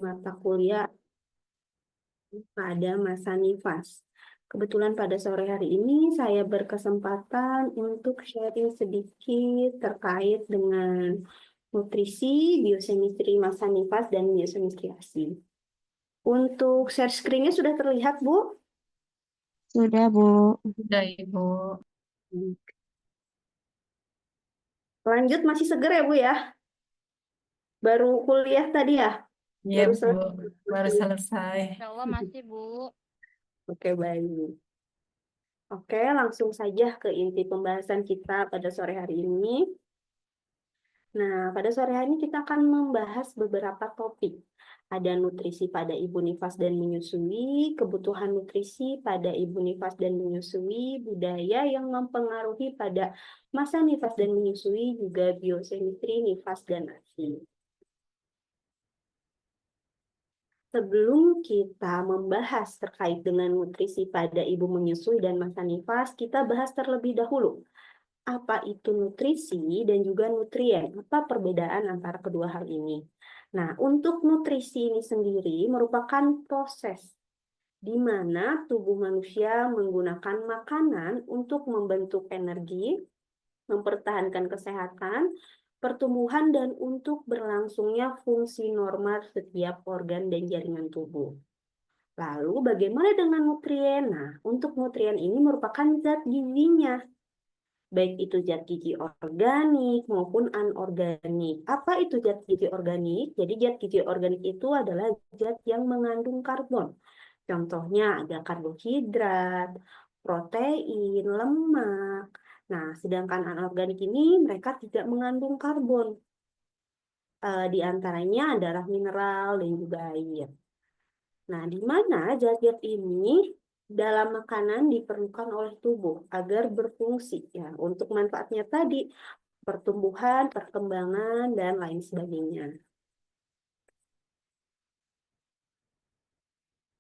mata kuliah pada masa nifas. Kebetulan pada sore hari ini saya berkesempatan untuk sharing sedikit terkait dengan nutrisi, biochemistry masa nifas, dan biochemistry ASI. Untuk share screen-nya sudah terlihat, Bu? Sudah, Bu. Sudah, Ibu. Lanjut, masih seger ya, Bu ya? Baru kuliah tadi ya? Iya, Baru Bu. Baru selesai. selesai. Insya Allah masih, Bu. Oke, baik. Oke, langsung saja ke inti pembahasan kita pada sore hari ini. Nah, pada sore hari ini kita akan membahas beberapa topik. Ada nutrisi pada ibu nifas dan menyusui, kebutuhan nutrisi pada ibu nifas dan menyusui, budaya yang mempengaruhi pada masa nifas dan menyusui, juga biochemistry nifas dan ASI. Sebelum kita membahas terkait dengan nutrisi pada ibu menyusui dan masa nifas, kita bahas terlebih dahulu apa itu nutrisi dan juga nutrien, apa perbedaan antara kedua hal ini. Nah, untuk nutrisi ini sendiri merupakan proses di mana tubuh manusia menggunakan makanan untuk membentuk energi, mempertahankan kesehatan, pertumbuhan, dan untuk berlangsungnya fungsi normal setiap organ dan jaringan tubuh. Lalu bagaimana dengan nutrien? Nah, untuk nutrien ini merupakan zat gizinya, baik itu zat gizi organik maupun anorganik. Apa itu zat gizi organik? Jadi zat gizi organik itu adalah zat yang mengandung karbon. Contohnya ada karbohidrat, protein, lemak. Nah, sedangkan anorganik ini mereka tidak mengandung karbon. Di antaranya adalah mineral dan juga air. Nah, di mana zat-zat ini dalam makanan diperlukan oleh tubuh agar berfungsi ya untuk manfaatnya tadi pertumbuhan, perkembangan dan lain sebagainya.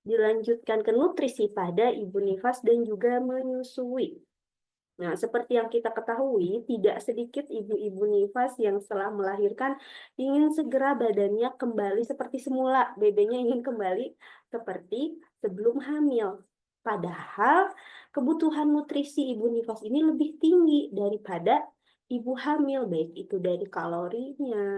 Dilanjutkan ke nutrisi pada ibu nifas dan juga menyusui. Nah, seperti yang kita ketahui, tidak sedikit ibu-ibu nifas yang setelah melahirkan ingin segera badannya kembali seperti semula. Bebeknya ingin kembali seperti sebelum hamil. Padahal kebutuhan nutrisi ibu nifas ini lebih tinggi daripada ibu hamil, baik itu dari kalorinya,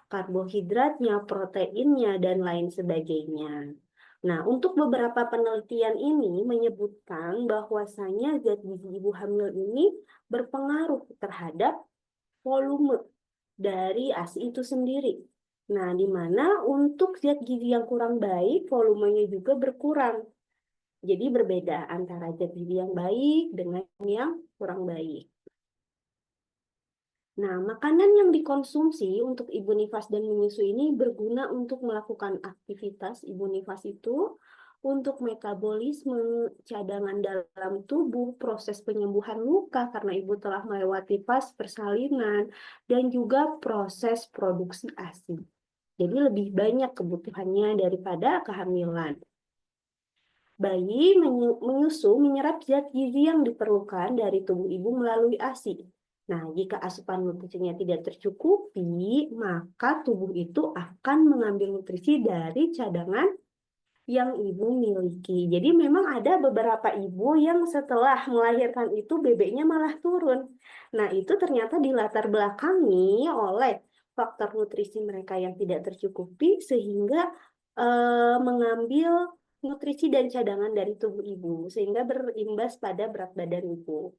karbohidratnya, proteinnya, dan lain sebagainya. Nah, untuk beberapa penelitian ini menyebutkan bahwasanya zat gizi ibu hamil ini berpengaruh terhadap volume dari ASI itu sendiri. Nah, di mana untuk zat gizi yang kurang baik, volumenya juga berkurang. Jadi berbeda antara zat gizi yang baik dengan yang kurang baik. Nah, makanan yang dikonsumsi untuk ibu nifas dan menyusui ini berguna untuk melakukan aktivitas ibu nifas itu, untuk metabolisme, cadangan dalam tubuh, proses penyembuhan luka karena ibu telah melewati fase persalinan, dan juga proses produksi ASI. Jadi lebih banyak kebutuhannya daripada kehamilan. Bayi menyusu menyerap zat gizi yang diperlukan dari tubuh ibu melalui ASI. Nah, jika asupan nutrisinya tidak tercukupi, maka tubuh itu akan mengambil nutrisi dari cadangan yang ibu miliki. Jadi memang ada beberapa ibu yang setelah melahirkan itu bebeknya malah turun. Nah, itu ternyata dilatar belakangi oleh faktor nutrisi mereka yang tidak tercukupi sehingga mengambil nutrisi dan cadangan dari tubuh ibu sehingga berimbas pada berat badan ibu.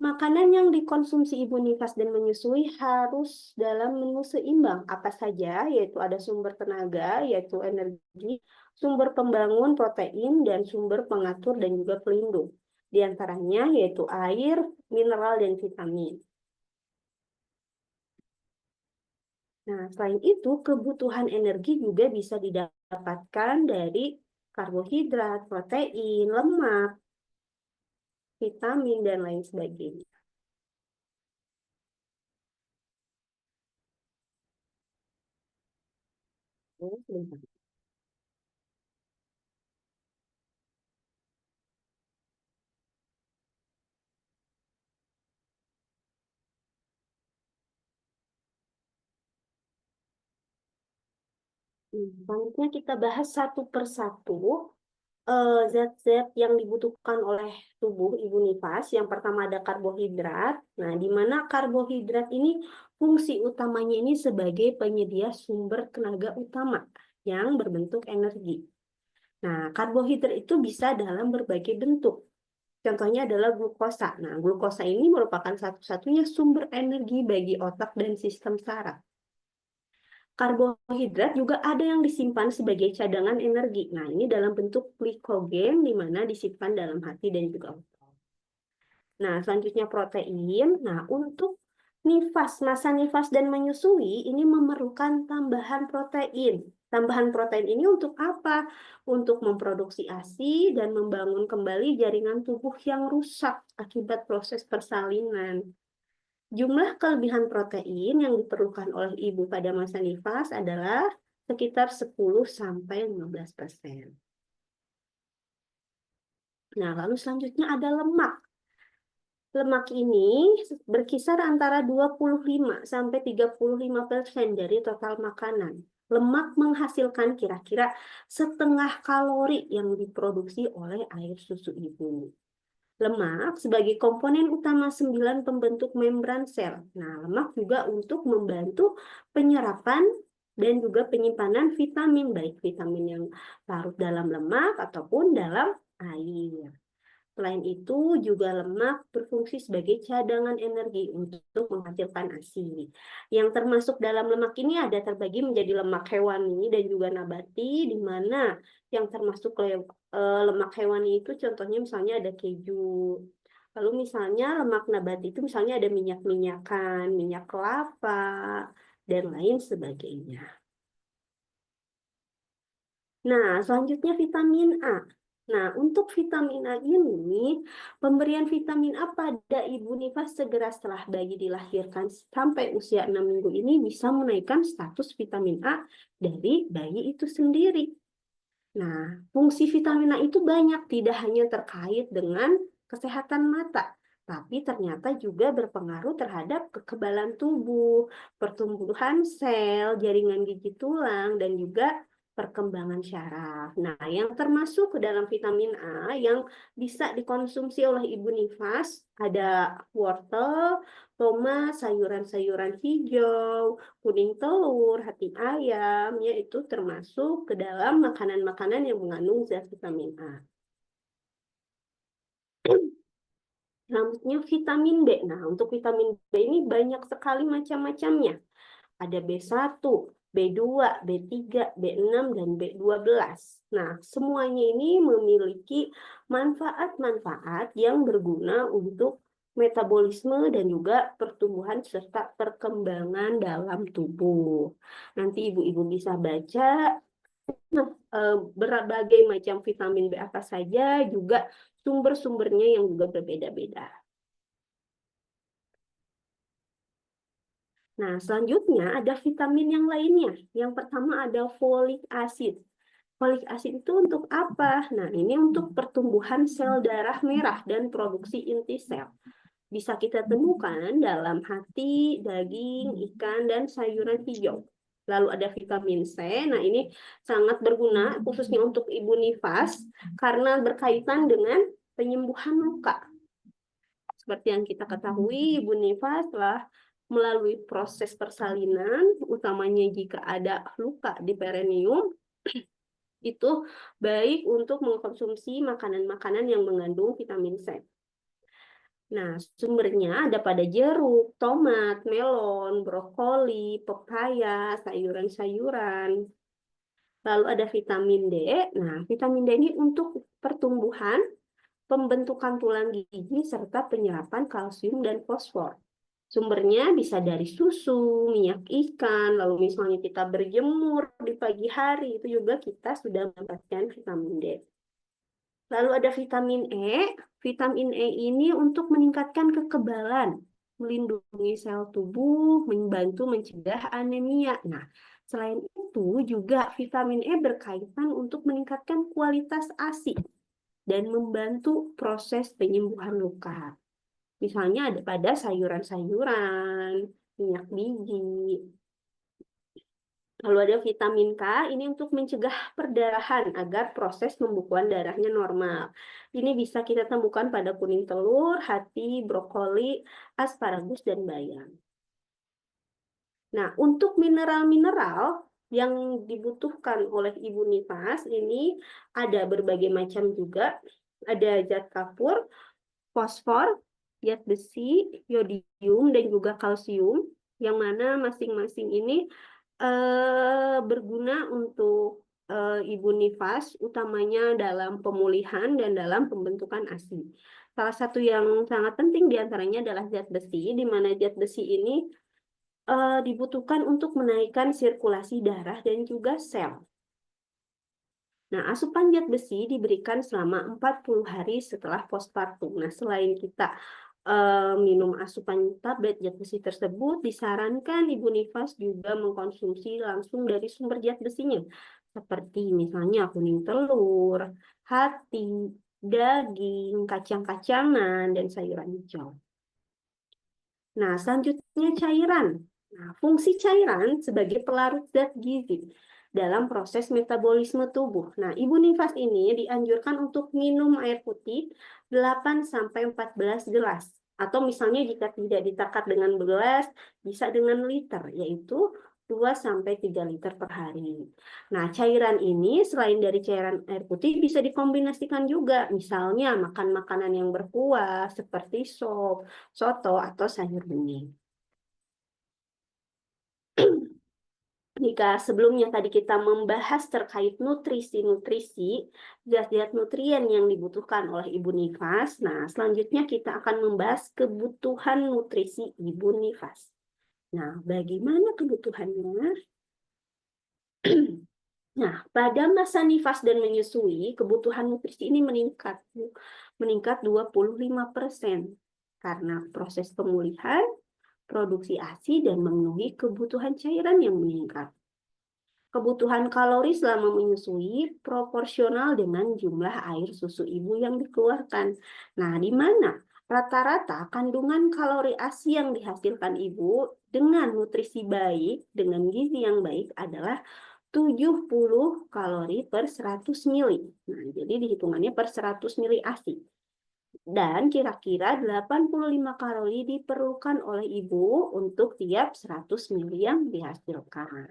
Makanan yang dikonsumsi ibu nifas dan menyusui harus dalam menu seimbang. Apa saja? Yaitu ada sumber tenaga, yaitu energi, sumber pembangun protein, dan sumber pengatur dan juga pelindung. Di antaranya yaitu air, mineral, dan vitamin. Nah, selain itu, kebutuhan energi juga bisa didapatkan dari karbohidrat, protein, lemak, vitamin, dan lain sebagainya. Sebentar. Selanjutnya kita bahas satu persatu zat-zat yang dibutuhkan oleh tubuh ibu nifas. Yang pertama ada karbohidrat. Nah, di mana karbohidrat ini fungsi utamanya ini sebagai penyedia sumber tenaga utama yang berbentuk energi. Nah, karbohidrat itu bisa dalam berbagai bentuk. Contohnya adalah glukosa. Nah, glukosa ini merupakan satu-satunya sumber energi bagi otak dan sistem saraf. Karbohidrat juga ada yang disimpan sebagai cadangan energi. Nah, ini dalam bentuk glikogen, di mana disimpan dalam hati dan juga otot. Nah, selanjutnya protein. Nah, untuk masa nifas dan menyusui, ini memerlukan tambahan protein. Tambahan protein ini untuk apa? Untuk memproduksi ASI dan membangun kembali jaringan tubuh yang rusak akibat proses persalinan. Jumlah kelebihan protein yang diperlukan oleh ibu pada masa nifas adalah sekitar 10-15%. Nah, lalu selanjutnya ada lemak. Lemak ini berkisar antara 25-35% dari total makanan. Lemak menghasilkan kira-kira setengah kalori yang diproduksi oleh air susu ibu. Lemak sebagai komponen utama 9 pembentuk membran sel. Nah, lemak juga untuk membantu penyerapan dan juga penyimpanan vitamin, baik vitamin yang larut dalam lemak ataupun dalam air. Selain itu, juga lemak berfungsi sebagai cadangan energi untuk menghasilkan ASI. Yang termasuk dalam lemak ini ada terbagi menjadi lemak hewani dan juga nabati, di mana yang termasuk lemak hewani itu contohnya misalnya ada keju. Lalu misalnya lemak nabati itu misalnya ada minyak-minyakan, minyak kelapa, dan lain sebagainya. Nah, selanjutnya vitamin A. Nah, untuk vitamin A ini, pemberian vitamin A pada ibu nifas segera setelah bayi dilahirkan sampai usia 6 minggu ini bisa menaikkan status vitamin A dari bayi itu sendiri. Nah, fungsi vitamin A itu banyak, tidak hanya terkait dengan kesehatan mata, tapi ternyata juga berpengaruh terhadap kekebalan tubuh, pertumbuhan sel, jaringan gigi tulang, dan juga perkembangan syaraf. Nah, yang termasuk ke dalam vitamin A yang bisa dikonsumsi oleh ibu nifas ada wortel, tomat, sayuran-sayuran hijau, kuning telur, hati ayam, yaitu termasuk ke dalam makanan-makanan yang mengandung zat vitamin A. Selanjutnya vitamin B. Nah, untuk vitamin B ini banyak sekali macam-macamnya. Ada B1, B2, B3, B6, dan B12. Nah, semuanya ini memiliki manfaat-manfaat yang berguna untuk metabolisme dan juga pertumbuhan serta perkembangan dalam tubuh. Nanti ibu-ibu bisa baca berbagai macam vitamin B apa saja, juga sumber-sumbernya yang juga berbeda-beda. Nah, selanjutnya ada vitamin yang lainnya. Yang pertama ada folik acid. Folik acid itu untuk apa? Nah, ini untuk pertumbuhan sel darah merah dan produksi inti sel. Bisa kita temukan dalam hati, daging, ikan, dan sayuran hijau. Lalu ada vitamin C. Nah, ini sangat berguna khususnya untuk ibu nifas karena berkaitan dengan penyembuhan luka. Seperti yang kita ketahui, ibu nifas telah melalui proses persalinan, utamanya jika ada luka di perineum, itu baik untuk mengkonsumsi makanan-makanan yang mengandung vitamin C. Nah, sumbernya ada pada jeruk, tomat, melon, brokoli, pepaya, sayuran-sayuran. Lalu ada vitamin D. Nah, vitamin D ini untuk pertumbuhan, pembentukan tulang gigi, serta penyerapan kalsium dan fosfor. Sumbernya bisa dari susu, minyak ikan, lalu misalnya kita berjemur di pagi hari, itu juga kita sudah mendapatkan vitamin D. Lalu ada vitamin E. Vitamin E ini untuk meningkatkan kekebalan, melindungi sel tubuh, membantu mencegah anemia. Nah, selain itu juga vitamin E berkaitan untuk meningkatkan kualitas ASI dan membantu proses penyembuhan luka. Misalnya ada pada sayuran-sayuran, minyak biji. Lalu ada vitamin K, ini untuk mencegah perdarahan agar proses pembukuan darahnya normal. Ini bisa kita temukan pada kuning telur, hati, brokoli, asparagus, dan bayam. Nah, untuk mineral-mineral yang dibutuhkan oleh ibu nifas, ini ada berbagai macam juga. Ada zat kapur, fosfor, zat besi, yodium, dan juga kalsium, yang mana masing-masing ini berguna untuk ibu nifas, utamanya dalam pemulihan dan dalam pembentukan ASI. Salah satu yang sangat penting diantaranya adalah zat besi, di mana zat besi ini dibutuhkan untuk menaikkan sirkulasi darah dan juga sel. Nah, asupan zat besi diberikan selama 40 hari setelah postpartum. Nah, selain kita minum asupan tablet zat besi tersebut, disarankan ibu nifas juga mengkonsumsi langsung dari sumber zat besinya, seperti misalnya kuning telur, hati, daging, kacang-kacangan, dan sayuran hijau. Nah, selanjutnya cairan. Nah, fungsi cairan sebagai pelarut zat gizi dalam proses metabolisme tubuh. Nah, ibu nifas ini dianjurkan untuk minum air putih 8-14 gelas. Atau misalnya jika tidak ditakat dengan gelas, bisa dengan liter, yaitu 2-3 liter per hari. Nah, cairan ini selain dari cairan air putih bisa dikombinasikan juga. Misalnya makan makanan yang berkuah seperti sop, soto, atau sayur bening. Jika sebelumnya tadi kita membahas terkait nutrisi-nutrisi, zat-zat nutrien yang dibutuhkan oleh ibu nifas, nah selanjutnya kita akan membahas kebutuhan nutrisi ibu nifas. Nah, bagaimana kebutuhannya? Nah, pada masa nifas dan menyusui, kebutuhan nutrisi ini meningkat 25% karena proses pemulihan, produksi ASI, dan memenuhi kebutuhan cairan yang meningkat. Kebutuhan kalori selama menyusui proporsional dengan jumlah air susu ibu yang dikeluarkan. Nah, di mana rata-rata kandungan kalori ASI yang dihasilkan ibu dengan nutrisi baik, dengan gizi yang baik adalah 70 kalori per 100 mili. Nah, jadi dihitungannya per 100 mili ASI. Dan kira-kira 85 kalori diperlukan oleh ibu untuk tiap 100 mili yang dihasilkan.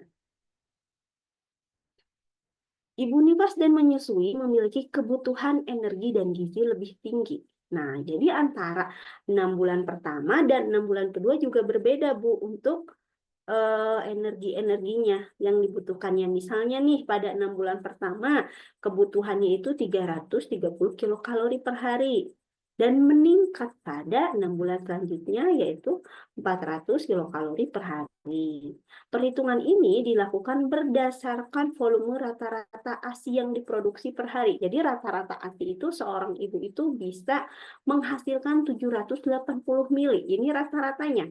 Ibu nifas dan menyusui memiliki kebutuhan energi dan gizi lebih tinggi. Nah, jadi antara 6 bulan pertama dan 6 bulan kedua juga berbeda, Bu, untuk energi-energinya yang dibutuhkannya. Misalnya nih, pada 6 bulan pertama, kebutuhannya itu 330 kilokalori per hari. Dan meningkat pada 6 bulan selanjutnya, yaitu 400 kilokalori per hari. Perhitungan ini dilakukan berdasarkan volume rata-rata ASI yang diproduksi per hari. Jadi rata-rata ASI itu seorang ibu itu bisa menghasilkan 780 mili. Ini rata-ratanya.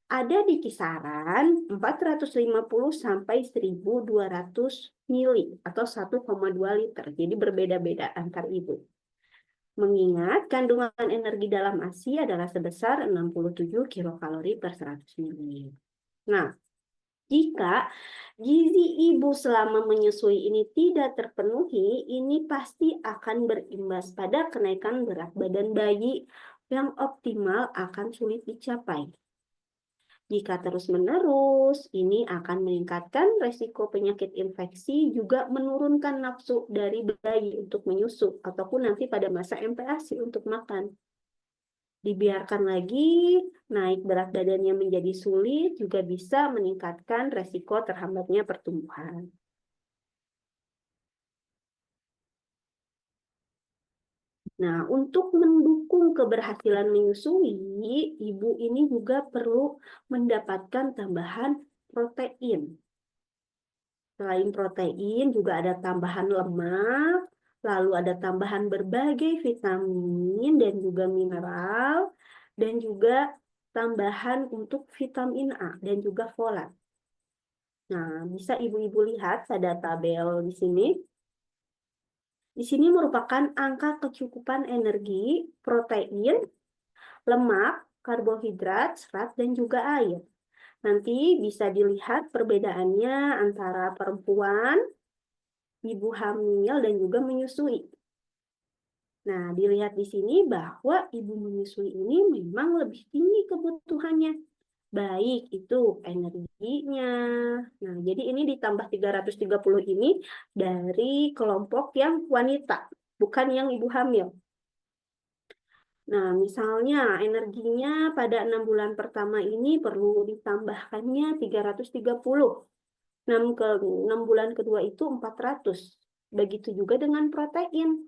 Ada di kisaran 450 sampai 1.200 mili atau 1,2 liter. Jadi berbeda-beda antar ibu. Mengingat kandungan energi dalam ASI adalah sebesar 67 kilokalori per 100 mili. Nah, jika gizi ibu selama menyusui ini tidak terpenuhi, ini pasti akan berimbas pada kenaikan berat badan bayi yang optimal akan sulit dicapai. Jika terus-menerus, ini akan meningkatkan resiko penyakit infeksi, juga menurunkan nafsu dari bayi untuk menyusu, ataupun nanti pada masa MPASI untuk makan. Dibiarkan lagi, naik berat badannya menjadi sulit, juga bisa meningkatkan resiko terhambatnya pertumbuhan. Nah, untuk mendukung keberhasilan menyusui, ibu ini juga perlu mendapatkan tambahan protein. Selain protein, juga ada tambahan lemak, lalu ada tambahan berbagai vitamin dan juga mineral, dan juga tambahan untuk vitamin A dan juga folat. Nah, bisa ibu-ibu lihat pada tabel di sini. Di sini merupakan angka kecukupan energi, protein, lemak, karbohidrat, serat, dan juga air. Nanti bisa dilihat perbedaannya antara perempuan, ibu hamil, dan juga menyusui. Nah, dilihat di sini bahwa ibu menyusui ini memang lebih tinggi kebutuhannya. Baik itu energinya. Nah, jadi ini ditambah 330 ini dari kelompok yang wanita, bukan yang ibu hamil. Nah, misalnya energinya pada 6 bulan pertama ini perlu ditambahkannya 330. 6 bulan kedua itu 400. Begitu juga dengan protein.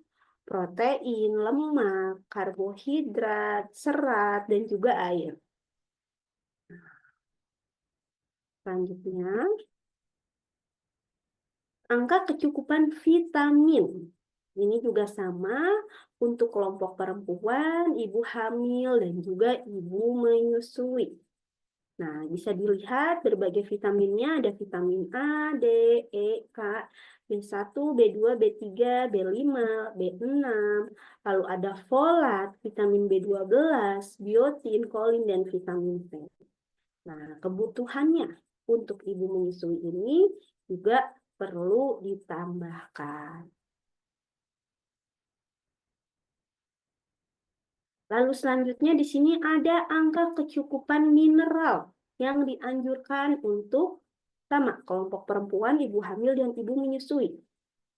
Protein, lemak, karbohidrat, serat, dan juga air. Selanjutnya, angka kecukupan vitamin. Ini juga sama untuk kelompok perempuan, ibu hamil, dan juga ibu menyusui. Nah, bisa dilihat berbagai vitaminnya, ada vitamin A, D, E, K, B1, B2, B3, B5, B6, lalu ada folat, vitamin B12, biotin, kolin, dan vitamin C. Nah, kebutuhannya untuk ibu menyusui ini juga perlu ditambahkan. Lalu selanjutnya di sini ada angka kecukupan mineral yang dianjurkan untuk sama kelompok perempuan, ibu hamil, dan ibu menyusui.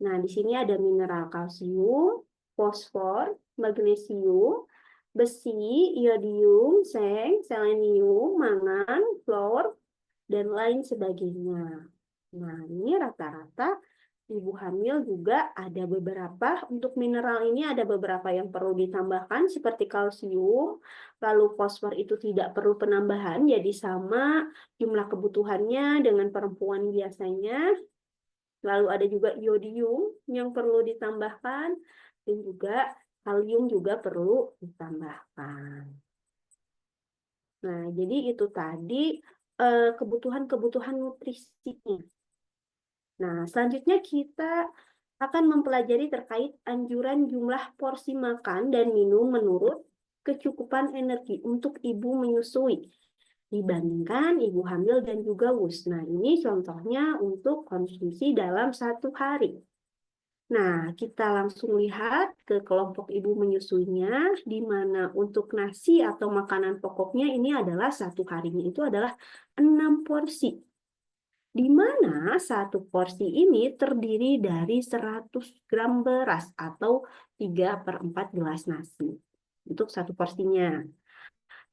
Nah, di sini ada mineral kalsium, fosfor, magnesium, besi, iodium, seng, selenium, mangan, fluor, dan lain sebagainya. Nah, ini rata-rata ibu hamil juga ada beberapa, untuk mineral ini ada beberapa yang perlu ditambahkan seperti kalsium, lalu fosfor itu tidak perlu penambahan, jadi sama jumlah kebutuhannya dengan perempuan biasanya. Lalu ada juga iodium yang perlu ditambahkan, dan juga kalium juga perlu ditambahkan. Nah, jadi itu tadi kebutuhan-kebutuhan nutrisinya. Nah, selanjutnya kita akan mempelajari terkait anjuran jumlah porsi makan dan minum menurut kecukupan energi untuk ibu menyusui dibandingkan ibu hamil dan juga wus. Nah, ini contohnya untuk konsumsi dalam 1 hari. Nah, kita langsung lihat ke kelompok ibu menyusuinya, di mana untuk nasi atau makanan pokoknya ini adalah 1 harinya itu adalah 6 porsi. Di mana 1 porsi ini terdiri dari 100 gram beras atau 3/4 gelas nasi untuk 1 porsinya.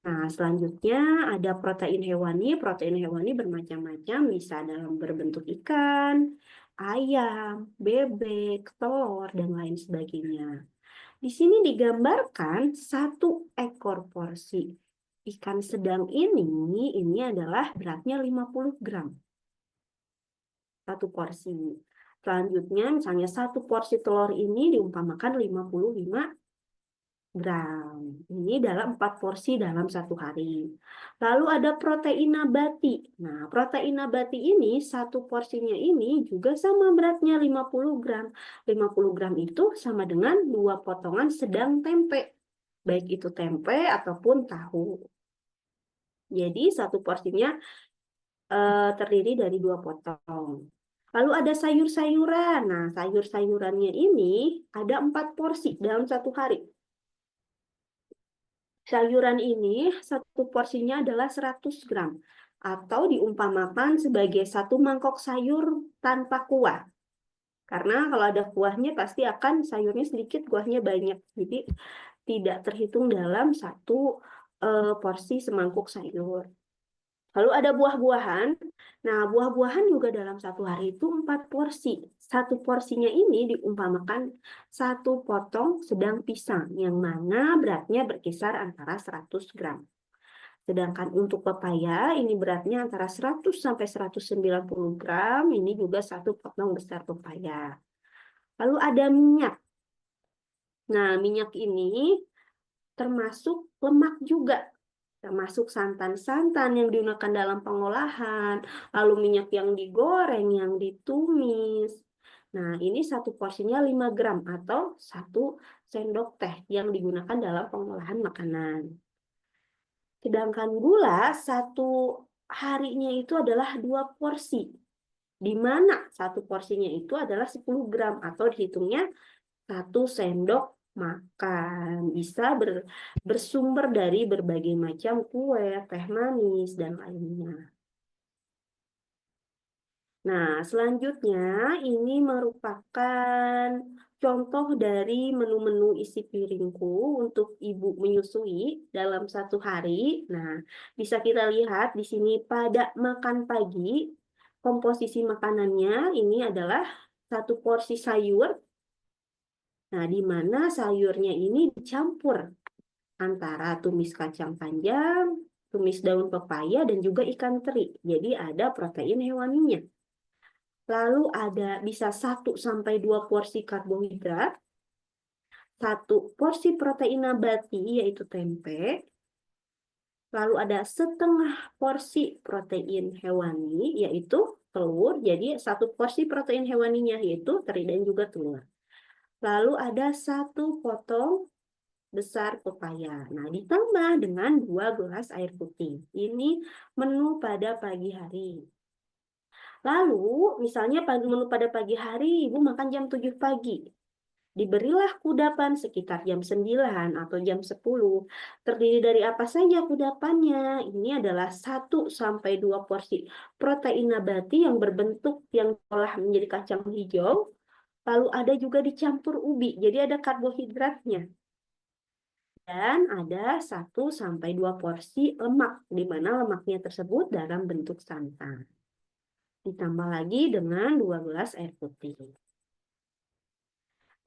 Nah, selanjutnya ada protein hewani. Protein hewani bermacam-macam, bisa dalam berbentuk ikan, ayam, bebek, telur, dan lain sebagainya. Di sini digambarkan 1 ekor porsi ikan sedang ini adalah beratnya 50 gram. 1 porsi. Selanjutnya, misalnya 1 porsi telur ini diumpamakan 55 gram. Ini dalam 4 porsi dalam 1 hari. Lalu ada protein nabati. Nah, protein nabati ini 1 porsinya ini juga sama beratnya 50 gram. 50 gram itu sama dengan 2 potongan sedang tempe. Baik itu tempe ataupun tahu. Jadi 1 porsinya terdiri dari 2 potong. Lalu ada sayur-sayuran. Nah, sayur-sayurannya ini ada 4 porsi dalam 1 hari. Sayuran ini 1 porsinya adalah 100 gram. Atau diumpamakan sebagai 1 mangkok sayur tanpa kuah. Karena kalau ada kuahnya pasti akan sayurnya sedikit, kuahnya banyak. Jadi tidak terhitung dalam 1 porsi semangkuk sayur. Lalu ada buah-buahan. Nah, buah-buahan juga dalam 1 hari itu 4 porsi. 1 porsinya ini diumpamakan 1 potong sedang pisang, yang mana beratnya berkisar antara 100 gram. Sedangkan untuk pepaya, ini beratnya antara 100 sampai 190 gram, ini juga 1 potong besar pepaya. Lalu ada minyak. Nah, minyak ini termasuk lemak juga. Termasuk santan-santan yang digunakan dalam pengolahan, lalu minyak yang digoreng, yang ditumis. Nah, ini 1 porsinya 5 gram atau 1 sendok teh yang digunakan dalam pengolahan makanan. Sedangkan gula, 1 harinya itu adalah 2 porsi. Di mana satu porsinya itu adalah 10 gram atau dihitungnya 1 sendok makan. Bisa bersumber dari berbagai macam kue, teh manis, dan lainnya. Nah, selanjutnya ini merupakan contoh dari menu-menu isi piringku untuk ibu menyusui dalam 1 hari. Nah, bisa kita lihat di sini pada makan pagi, komposisi makanannya ini adalah 1 porsi sayur. Nah, di mana sayurnya ini dicampur antara tumis kacang panjang, tumis daun pepaya, dan juga ikan teri. Jadi ada protein hewaninya. Lalu ada bisa 1-2 porsi karbohidrat, 1 porsi protein nabati yaitu tempe, lalu ada setengah porsi protein hewani yaitu telur, jadi 1 porsi protein hewaninya yaitu teri dan juga telur. Lalu ada 1 potong besar pepaya. Nah, ditambah dengan 2 gelas air putih. Ini menu pada pagi hari. Lalu, misalnya menu pada pagi hari, Ibu makan jam 7 pagi. Diberilah kudapan sekitar jam 9 atau jam 10. Terdiri dari apa saja kudapannya? Ini adalah 1-2 porsi protein nabati yang berbentuk yang diolah menjadi kacang hijau. Lalu ada juga dicampur ubi, jadi ada karbohidratnya. Dan ada 1-2 porsi lemak, di mana lemaknya tersebut dalam bentuk santan. Ditambah lagi dengan 2 gelas air putih.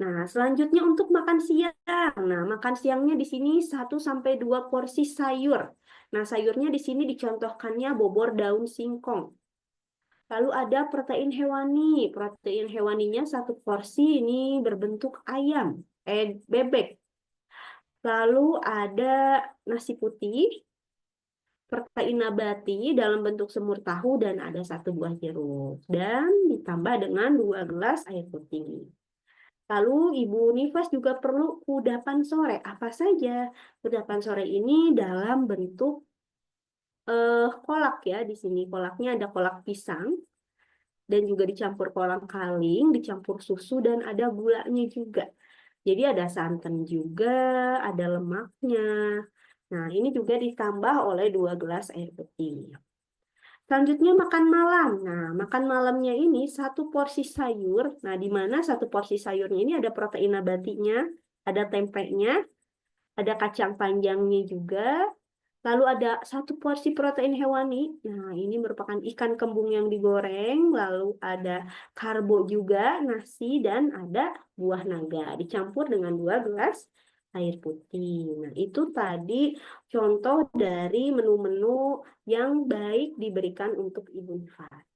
Nah, selanjutnya untuk makan siang. Nah, makan siangnya di sini 1-2 porsi sayur. Nah, sayurnya di sini dicontohkannya bobor daun singkong. Lalu ada protein hewani. Protein hewaninya 1 porsi ini berbentuk ayam, bebek. Lalu ada nasi putih, protein nabati dalam bentuk semur tahu, dan ada 1 buah jeruk. Dan ditambah dengan 2 gelas air putih. Lalu Ibu Nifas juga perlu kudapan sore. Apa saja? Kudapan sore ini dalam bentuk kolak ya. Di sini kolaknya ada kolak pisang dan juga dicampur kolang kaling, dicampur susu, dan ada gulanya juga. Jadi ada santan juga, ada lemaknya. Nah, ini juga ditambah oleh 2 gelas air putih. Selanjutnya makan malam. Nah, makan malamnya ini 1 porsi sayur. Nah, di mana 1 porsi sayurnya ini ada protein nabatinya, ada tempenya, ada kacang panjangnya juga. Lalu ada 1 porsi protein hewani. Nah, ini merupakan ikan kembung yang digoreng. Lalu ada karbo juga, nasi, dan ada buah naga. Dicampur dengan 2 gelas air putih. Nah, itu tadi contoh dari menu-menu yang baik diberikan untuk Ibu Nifas.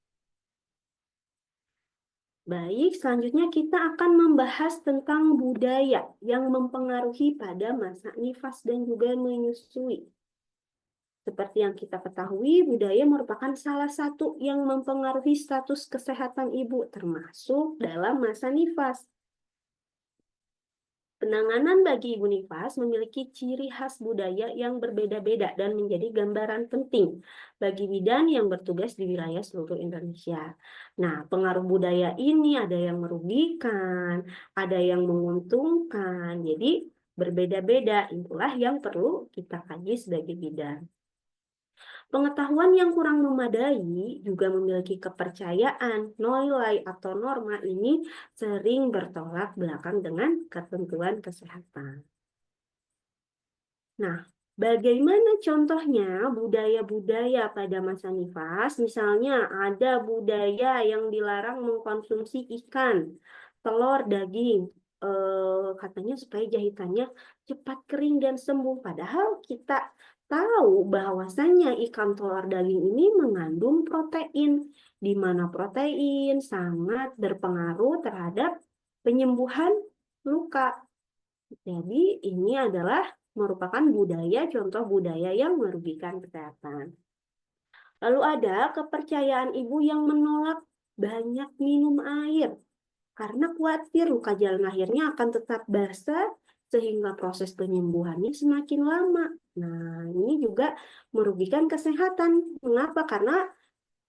Baik, selanjutnya kita akan membahas tentang budaya yang mempengaruhi pada masa nifas dan juga menyusui. Seperti yang kita ketahui, budaya merupakan salah satu yang mempengaruhi status kesehatan ibu, termasuk dalam masa nifas. Penanganan bagi ibu nifas memiliki ciri khas budaya yang berbeda-beda dan menjadi gambaran penting bagi bidan yang bertugas di wilayah seluruh Indonesia. Nah, pengaruh budaya ini ada yang merugikan, ada yang menguntungkan, jadi berbeda-beda. Itulah yang perlu kita kaji sebagai bidan. Pengetahuan yang kurang memadai juga memiliki kepercayaan, nilai atau norma ini sering bertolak belakang dengan ketentuan kesehatan. Nah, bagaimana contohnya budaya-budaya pada masa nifas? Misalnya ada budaya yang dilarang mengkonsumsi ikan, telur, daging. Katanya supaya jahitannya cepat kering dan sembuh. Padahal kita tahu bahwasannya ikan, telur, daging ini mengandung protein, di mana protein sangat berpengaruh terhadap penyembuhan luka. Jadi ini adalah merupakan budaya, contoh budaya yang merugikan kesehatan. Lalu ada kepercayaan ibu yang menolak banyak minum air karena khawatir luka jalan lahirnya akan tetap basah sehingga proses penyembuhannya semakin lama. Nah, ini juga merugikan kesehatan. Mengapa? Karena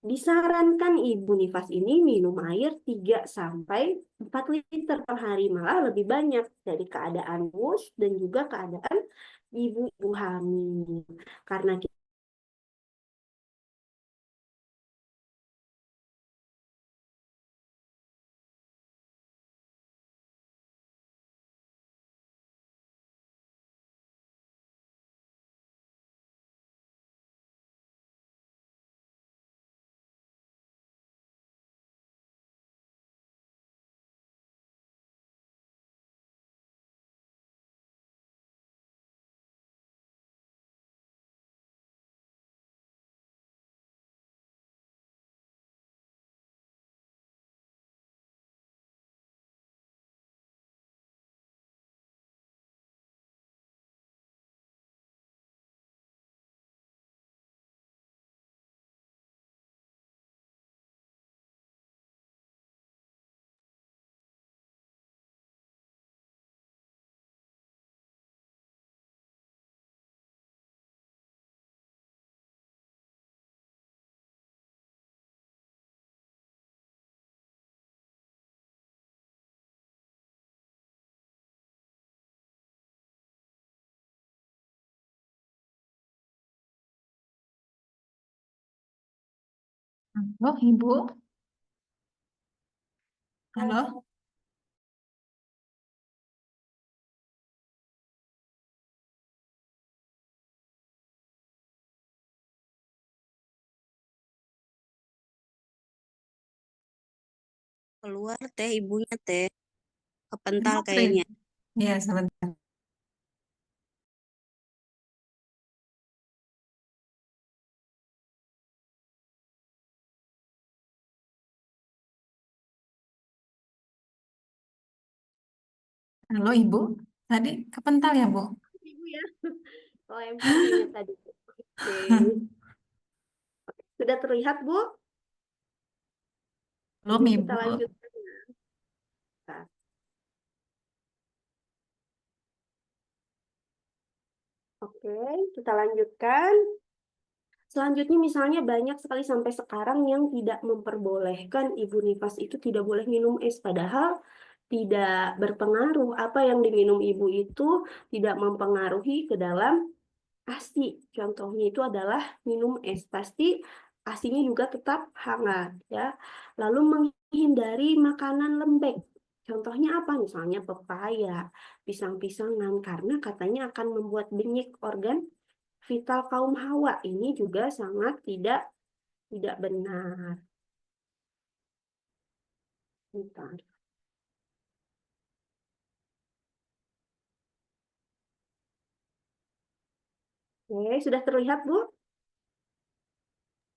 disarankan ibu nifas ini minum air 3 sampai 4 liter per hari, malah lebih banyak dari keadaan wus dan juga keadaan ibu-ibu hamil. Karena Halo, Ibu. Halo, Keluar teh ibunya teh kepental Ibu kayaknya. Ya, sebentar. Halo, Ibu. Tadi kepental ya, Bu? ibu ya, lempar kayaknya tadi. Oke, sudah terlihat Bu? Belum, Jadi kita Ibu. lanjutkan. Nah, oke, kita lanjutkan. Selanjutnya misalnya banyak sekali sampai sekarang yang tidak memperbolehkan ibu nifas itu tidak boleh minum es. Padahal tidak berpengaruh. Apa yang diminum ibu itu tidak mempengaruhi ke dalam ASI. Contohnya itu adalah minum es. Pasti ASINya juga tetap hangat ya. Lalu menghindari makanan lembek. Contohnya apa? Misalnya pepaya, pisang-pisangan karena katanya akan membuat denyut organ vital kaum hawa. Ini juga sangat tidak benar. Bentar. Oke, sudah terlihat Bu?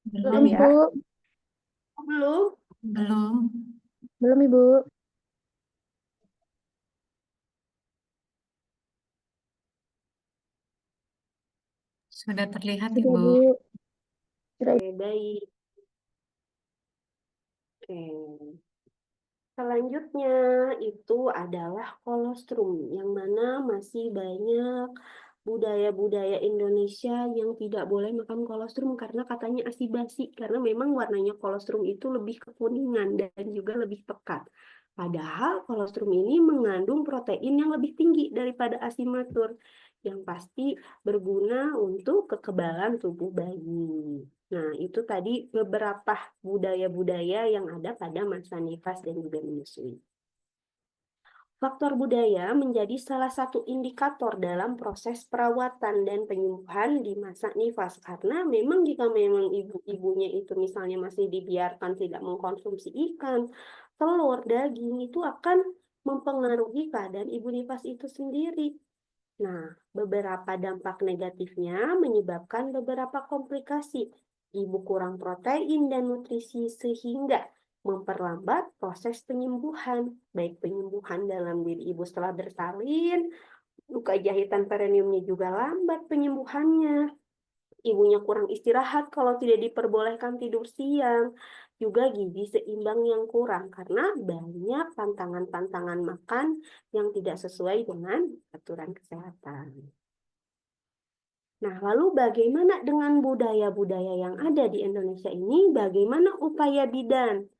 Belum ya? Ibu. Oh, belum? Belum. Belum, Ibu. Sudah terlihat, Sudah, Ibu. Bu. Sudah. Oke, baik. Oke. Selanjutnya itu adalah kolostrum, yang mana masih banyak budaya-budaya Indonesia yang tidak boleh makan kolostrum karena katanya asi basi, karena memang warnanya kolostrum itu lebih kekuningan dan juga lebih pekat. Padahal kolostrum ini mengandung protein yang lebih tinggi daripada asi matur, yang pasti berguna untuk kekebalan tubuh bayi. Nah, itu tadi beberapa budaya-budaya yang ada pada masa nifas dan juga menyusui. Faktor budaya menjadi salah satu indikator dalam proses perawatan dan penyembuhan di masa nifas. Karena memang jika memang ibu-ibunya itu misalnya masih dibiarkan tidak mengkonsumsi ikan, telur, daging, itu akan mempengaruhi keadaan ibu nifas itu sendiri. Nah, beberapa dampak negatifnya menyebabkan beberapa komplikasi. Ibu kurang protein dan nutrisi sehingga memperlambat proses penyembuhan, baik penyembuhan dalam diri ibu setelah bersalin, luka jahitan perineumnya juga lambat penyembuhannya. Ibunya kurang istirahat kalau tidak diperbolehkan tidur siang, juga gizi seimbang yang kurang karena banyak pantangan-pantangan makan yang tidak sesuai dengan aturan kesehatan. Nah, lalu bagaimana dengan budaya-budaya yang ada di Indonesia ini? Bagaimana upaya bidan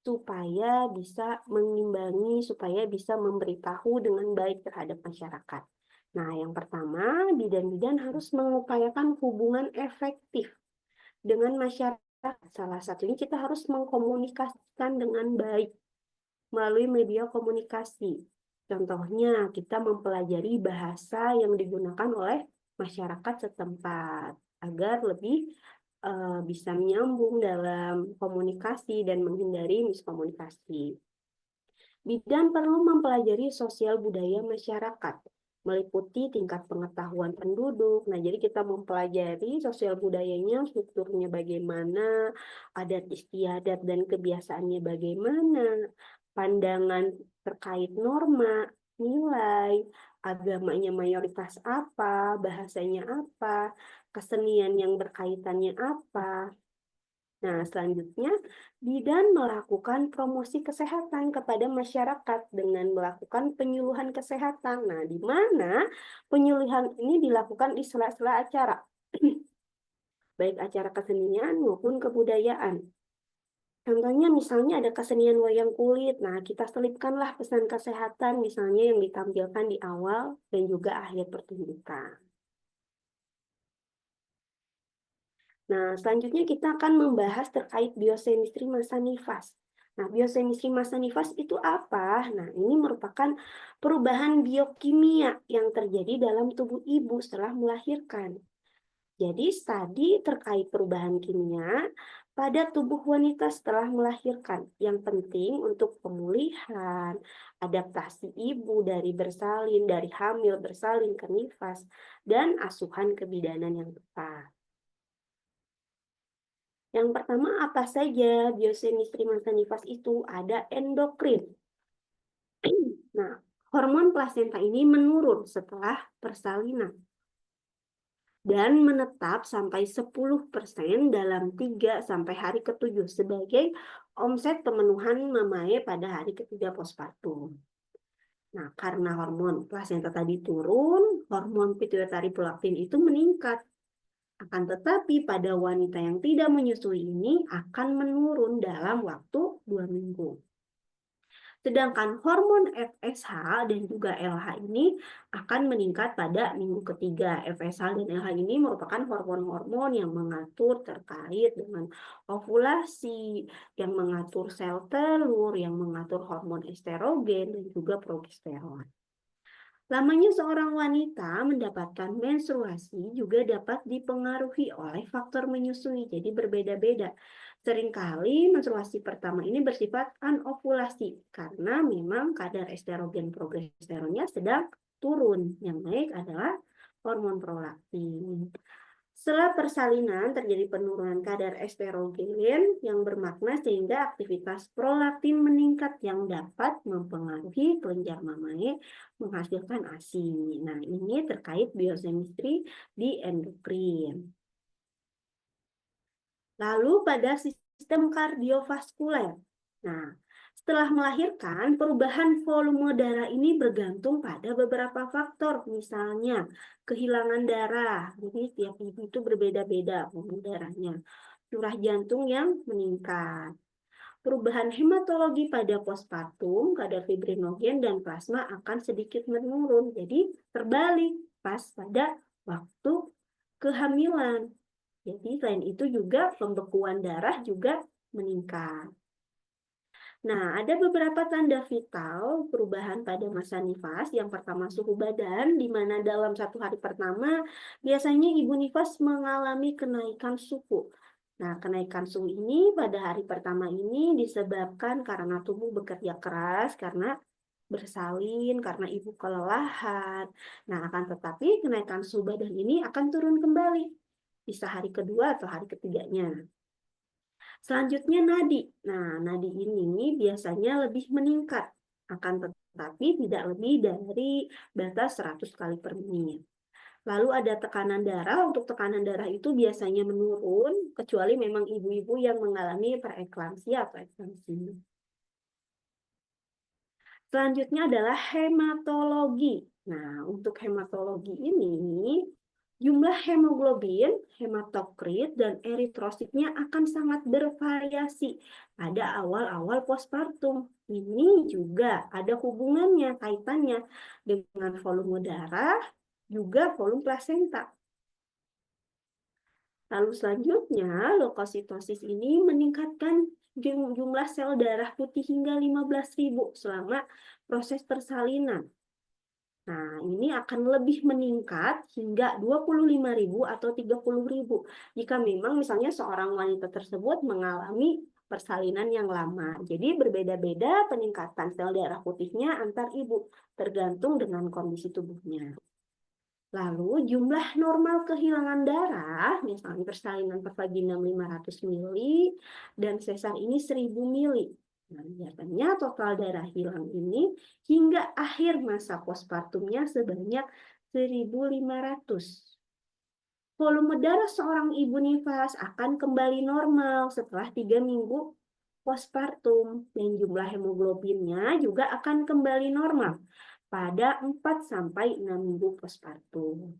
supaya bisa mengimbangi, supaya bisa memberitahu dengan baik terhadap masyarakat? Nah, yang pertama, bidan-bidan harus mengupayakan hubungan efektif dengan masyarakat. Salah satunya kita harus mengkomunikasikan dengan baik melalui media komunikasi. Contohnya, kita mempelajari bahasa yang digunakan oleh masyarakat setempat agar lebih bisa menyambung dalam komunikasi dan menghindari miskomunikasi. Bidan perlu mempelajari sosial budaya masyarakat, meliputi tingkat pengetahuan penduduk. Nah, jadi kita mempelajari sosial budayanya, strukturnya bagaimana, adat istiadat dan kebiasaannya bagaimana, pandangan terkait norma, nilai, agamanya mayoritas apa, bahasanya apa, kesenian yang berkaitannya apa. Nah, selanjutnya, bidan melakukan promosi kesehatan kepada masyarakat dengan melakukan penyuluhan kesehatan. Nah, di mana penyuluhan ini dilakukan di sela-sela acara, baik acara kesenian maupun kebudayaan. Contohnya misalnya ada kesenian wayang kulit, nah kita selipkanlah pesan kesehatan misalnya yang ditampilkan di awal dan juga akhir pertunjukan. Nah, selanjutnya kita akan membahas terkait biochemistry massa nifas. Nah, biochemistry massa nifas itu apa? Nah, ini merupakan perubahan biokimia yang terjadi dalam tubuh ibu setelah melahirkan. Jadi, studi terkait perubahan kimia pada tubuh wanita setelah melahirkan yang penting untuk pemulihan, adaptasi ibu dari bersalin, dari hamil bersalin ke nifas, dan asuhan kebidanan yang tepat. Yang pertama, apa saja biochemistry massa nifas itu? Ada endokrin. Nah, hormon plasenta ini menurun setelah persalinan dan menetap sampai 10% dalam 3 sampai hari ke-7 sebagai omset pemenuhan mamae pada hari ketiga postpartum. Nah, karena hormon plasenta tadi turun, hormon pituitari prolaktin itu meningkat. Akan tetapi pada wanita yang tidak menyusui ini akan menurun dalam waktu 2 minggu. Sedangkan hormon FSH dan juga LH ini akan meningkat pada minggu ketiga. FSH dan LH ini merupakan hormon-hormon yang mengatur terkait dengan ovulasi, yang mengatur sel telur, yang mengatur hormon estrogen dan juga progesteron. Lamanya seorang wanita mendapatkan menstruasi juga dapat dipengaruhi oleh faktor menyusui, jadi berbeda-beda. Seringkali menstruasi pertama ini bersifat anovulasi karena memang kadar estrogen progesteronnya sedang turun. Yang naik adalah hormon prolaktin. Setelah persalinan terjadi penurunan kadar estrogen yang bermakna sehingga aktivitas prolaktin meningkat yang dapat mempengaruhi kelenjar mamae menghasilkan ASI. Nah, ini terkait biochemistry di endokrin. Lalu pada sistem kardiovaskuler. Nah, setelah melahirkan, perubahan volume darah ini bergantung pada beberapa faktor, misalnya kehilangan darah. Jadi setiap ibu itu berbeda-beda volume darahnya. Curah jantung yang meningkat. Perubahan hematologi pada postpartum, kadar fibrinogen dan plasma akan sedikit menurun. Jadi terbalik pas pada waktu kehamilan. Jadi selain itu juga pembekuan darah juga meningkat. Nah, ada beberapa tanda vital perubahan pada masa nifas. Yang pertama suhu badan, di mana dalam 1 hari pertama biasanya ibu nifas mengalami kenaikan suhu. Nah, kenaikan suhu ini pada hari pertama ini disebabkan karena tubuh bekerja keras, karena bersalin, karena ibu kelelahan. Nah, akan tetapi kenaikan suhu badan ini akan turun kembali, bisa hari kedua atau hari ketiganya. Selanjutnya nadi. Nah, nadi ini biasanya lebih meningkat, akan tetapi tidak lebih dari batas 100 kali per menit. Lalu ada tekanan darah. Untuk tekanan darah itu biasanya menurun, kecuali memang ibu-ibu yang mengalami preeklamsia atau eklamsi. Selanjutnya adalah hematologi. Nah, untuk hematologi ini, jumlah hemoglobin, hematokrit, dan eritrositnya akan sangat bervariasi pada awal-awal postpartum. Ini juga ada hubungannya, kaitannya dengan volume darah, juga volume plasenta. Lalu selanjutnya, leukositosis ini meningkatkan jumlah sel darah putih hingga 15.000 selama proses persalinan. Nah, ini akan lebih meningkat hingga 25.000 atau 30.000 jika memang misalnya seorang wanita tersebut mengalami persalinan yang lama. Jadi berbeda-beda peningkatan sel darah putihnya antar ibu, tergantung dengan kondisi tubuhnya. Lalu jumlah normal kehilangan darah, misalnya persalinan per vagina 500 mili dan sesar ini 1000 mili. Nah, biasanya total darah hilang ini hingga akhir masa postpartumnya sebanyak 1.500. Volume darah seorang ibu nifas akan kembali normal setelah 3 minggu postpartum dan jumlah hemoglobinnya juga akan kembali normal pada 4-6 minggu postpartum.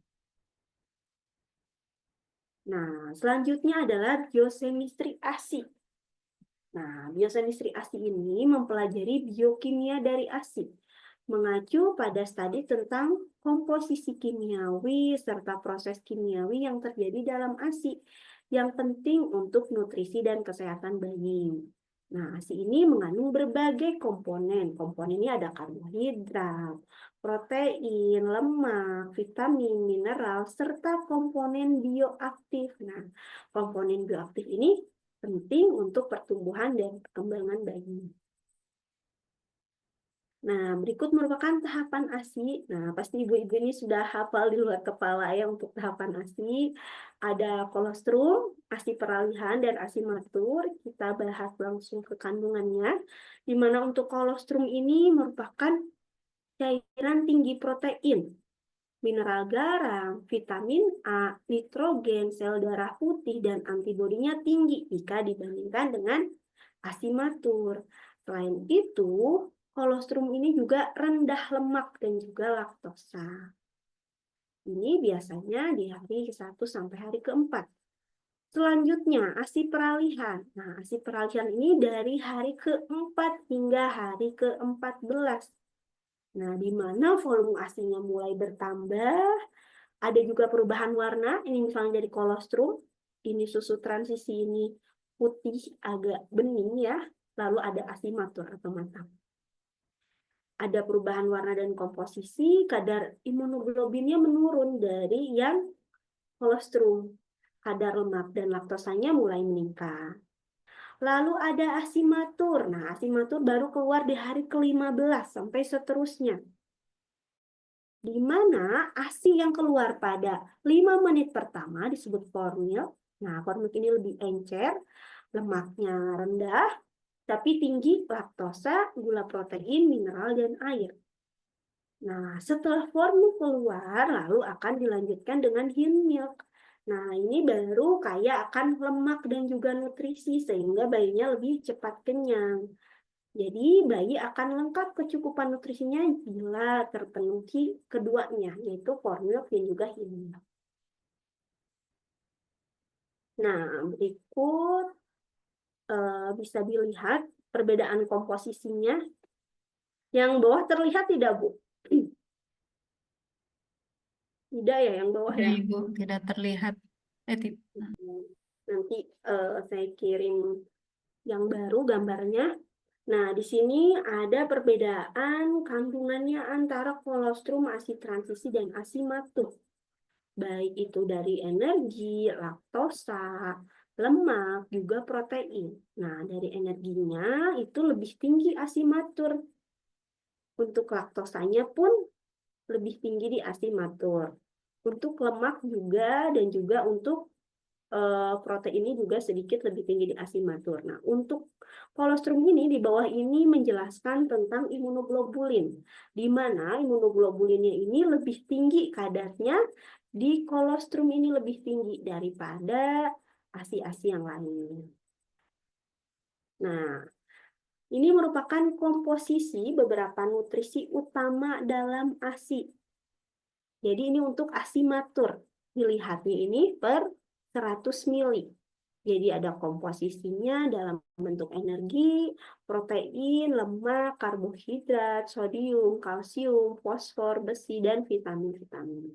Nah, selanjutnya adalah biochemistry ASI. Nah, biochemistry ASI ini mempelajari biokimia dari ASI, mengacu pada studi tentang komposisi kimiawi serta proses kimiawi yang terjadi dalam ASI yang penting untuk nutrisi dan kesehatan bayi. Nah, ASI ini mengandung berbagai komponen. Komponennya ada karbohidrat, protein, lemak, vitamin, mineral, serta komponen bioaktif. Nah, komponen bioaktif ini penting untuk pertumbuhan dan perkembangan bayi. Nah, berikut merupakan tahapan ASI. Nah, pasti ibu-ibu ini sudah hafal di luar kepala ya untuk tahapan ASI. Ada kolostrum, ASI peralihan, dan ASI matur. Kita bahas langsung ke kandungannya. Di mana untuk kolostrum ini merupakan cairan tinggi protein, mineral garam, vitamin A, nitrogen, sel darah putih, dan antibodinya tinggi jika dibandingkan dengan ASI matur. Selain itu, kolostrum ini juga rendah lemak dan juga laktosa. Ini biasanya di hari ke-1 sampai hari ke-4. Selanjutnya, ASI peralihan. Nah, ASI peralihan ini dari hari ke-4 hingga hari ke-14. Nah, di mana volume ASI-nya mulai bertambah, ada juga perubahan warna, ini misalnya dari kolostrum, ini susu transisi ini putih agak bening ya, lalu ada ASI matur atau matang. Ada perubahan warna dan komposisi, kadar imunoglobinnya menurun dari yang kolostrum. Kadar lemak dan laktosanya mulai meningkat. Lalu ada ASI matur. Nah, ASI matur baru keluar di hari ke-15 sampai seterusnya. Di mana ASI yang keluar pada 5 menit pertama disebut formil. Nah, formil ini lebih encer, lemaknya rendah, tapi tinggi laktosa, gula protein, mineral, dan air. Nah, setelah formil keluar, lalu akan dilanjutkan dengan hind milk. Nah, ini baru kaya akan lemak dan juga nutrisi, sehingga bayinya lebih cepat kenyang. Jadi, bayi akan lengkap kecukupan nutrisinya bila terpenuhi keduanya, yaitu formil dan juga hind milk. Nah, berikut bisa dilihat perbedaan komposisinya. Yang bawah terlihat tidak, Bu? Tidak ya, yang bawah Ya, ya. Ibu, tidak terlihat. Nanti saya kirim yang baru gambarnya. Nah, di sini ada perbedaan kandungannya antara kolostrum, ASI transisi, dan ASI matur. Baik itu dari energi, laktosa, lemak, juga protein. Nah, dari energinya itu lebih tinggi ASI matur. Untuk laktosanya pun lebih tinggi di ASI matur. Untuk lemak juga dan juga untuk proteinnya juga sedikit lebih tinggi di ASI matur. Nah, untuk kolostrum ini di bawah ini menjelaskan tentang imunoglobulin, di mana imunoglobulinnya ini lebih tinggi kadarnya di kolostrum ini lebih tinggi daripada ASI-ASI yang lain. Nah, ini merupakan komposisi beberapa nutrisi utama dalam ASI. Jadi ini untuk ASI matur. Dilihatnya ini per 100 mili. Jadi ada komposisinya dalam bentuk energi, protein, lemak, karbohidrat, sodium, kalsium, fosfor, besi, dan vitamin-vitamin.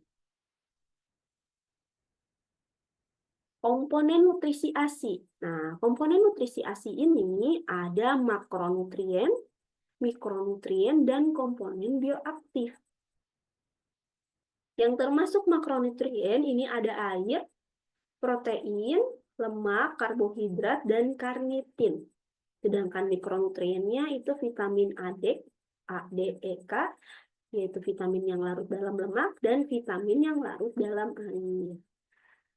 Komponen nutrisi ASI. Nah, komponen nutrisi ASI ini ada makronutrien, mikronutrien, dan komponen bioaktif. Yang termasuk makronutrien ini ada air, protein, lemak, karbohidrat, dan karnitin. Sedangkan mikronutriennya itu vitamin A, D, E, K, yaitu vitamin yang larut dalam lemak dan vitamin yang larut dalam air.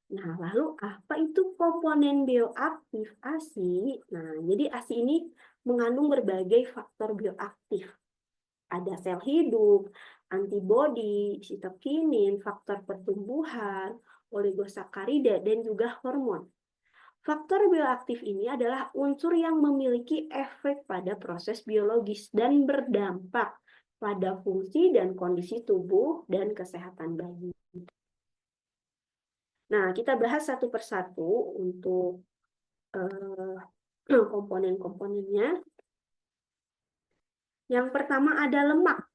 Nah, lalu apa itu komponen bioaktif ASI? Nah, jadi ASI ini mengandung berbagai faktor bioaktif. Ada sel hidup, antibodi, sitokinin, faktor pertumbuhan, oligosakarida, dan juga hormon. Faktor bioaktif ini adalah unsur yang memiliki efek pada proses biologis dan berdampak pada fungsi dan kondisi tubuh dan kesehatan bayi. Nah, kita bahas satu persatu untuk komponen-komponennya. Yang pertama ada lemak.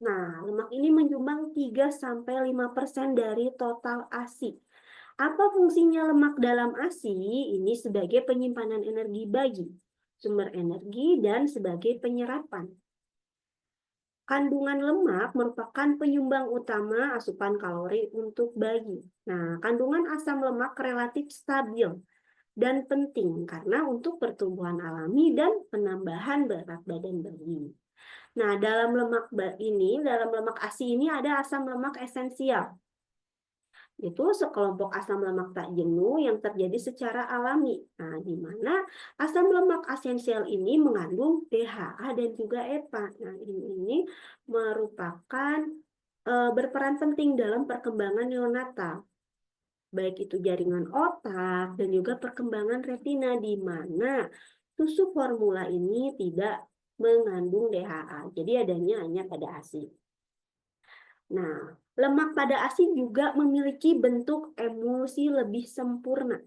Nah, lemak ini menyumbang 3-5% dari total ASI. Apa fungsinya lemak dalam ASI? Ini sebagai penyimpanan energi bayi, sumber energi, dan sebagai penyerapan. Kandungan lemak merupakan penyumbang utama asupan kalori untuk bayi. Nah, kandungan asam lemak relatif stabil dan penting karena untuk pertumbuhan alami dan penambahan berat badan bayi. Nah, dalam lemak ASI ini ada asam lemak esensial. Itu sekelompok asam lemak tak jenuh yang terjadi secara alami. Nah, di mana asam lemak esensial ini mengandung DHA dan juga EPA. Nah, ini merupakan berperan penting dalam perkembangan neonatal. Baik itu jaringan otak dan juga perkembangan retina, di mana susu formula ini tidak mengandung DHA. Jadi adanya hanya pada ASI. Nah, lemak pada ASI juga memiliki bentuk emulsi lebih sempurna.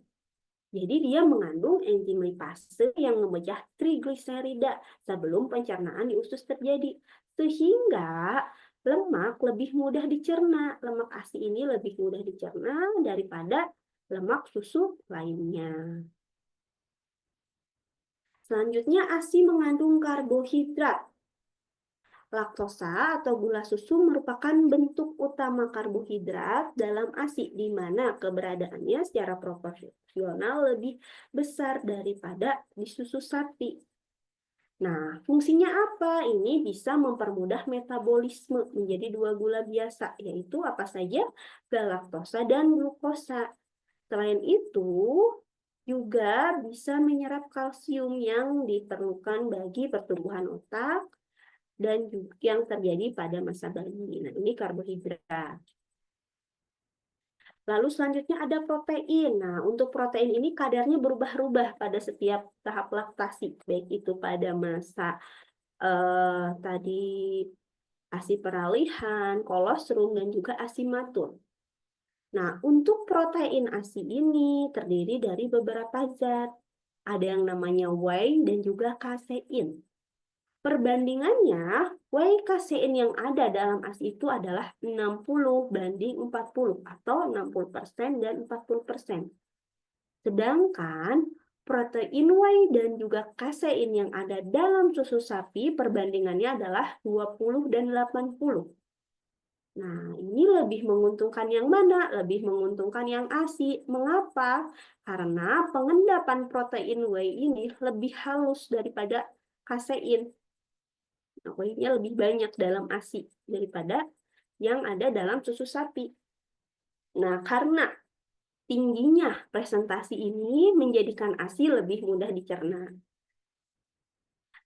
Jadi dia mengandung enzim lipase yang memecah trigliserida sebelum pencernaan di usus terjadi. Sehingga lemak lebih mudah dicerna. Lemak ASI ini lebih mudah dicerna daripada lemak susu lainnya. Selanjutnya ASI mengandung karbohidrat. Laktosa atau gula susu merupakan bentuk utama karbohidrat dalam ASI, di mana keberadaannya secara proporsional lebih besar daripada di susu sapi. Nah, fungsinya apa? Ini bisa mempermudah metabolisme menjadi 2 gula biasa, yaitu apa saja? Galaktosa dan glukosa. Selain itu, juga bisa menyerap kalsium yang diperlukan bagi pertumbuhan otak dan juga yang terjadi pada masa bayi. Nah, ini karbohidrat. Lalu selanjutnya ada protein. Nah, untuk protein ini kadarnya berubah-ubah pada setiap tahap laktasi, baik itu pada masa tadi ASI peralihan, kolostrum, dan juga ASI matur. Nah, untuk protein ASI ini terdiri dari beberapa zat. Ada yang namanya whey dan juga kasein. Perbandingannya, whey kasein yang ada dalam ASI itu adalah 60:40 atau 60% dan 40%. Sedangkan protein whey dan juga kasein yang ada dalam susu sapi perbandingannya adalah 20 dan 80. Nah, ini lebih menguntungkan yang mana? Lebih menguntungkan yang ASI. Mengapa? Karena pengendapan protein whey ini lebih halus daripada kasein. Whey-nya lebih banyak dalam ASI daripada yang ada dalam susu sapi. Nah, karena Tingginya presentasi ini menjadikan ASI lebih mudah dicerna.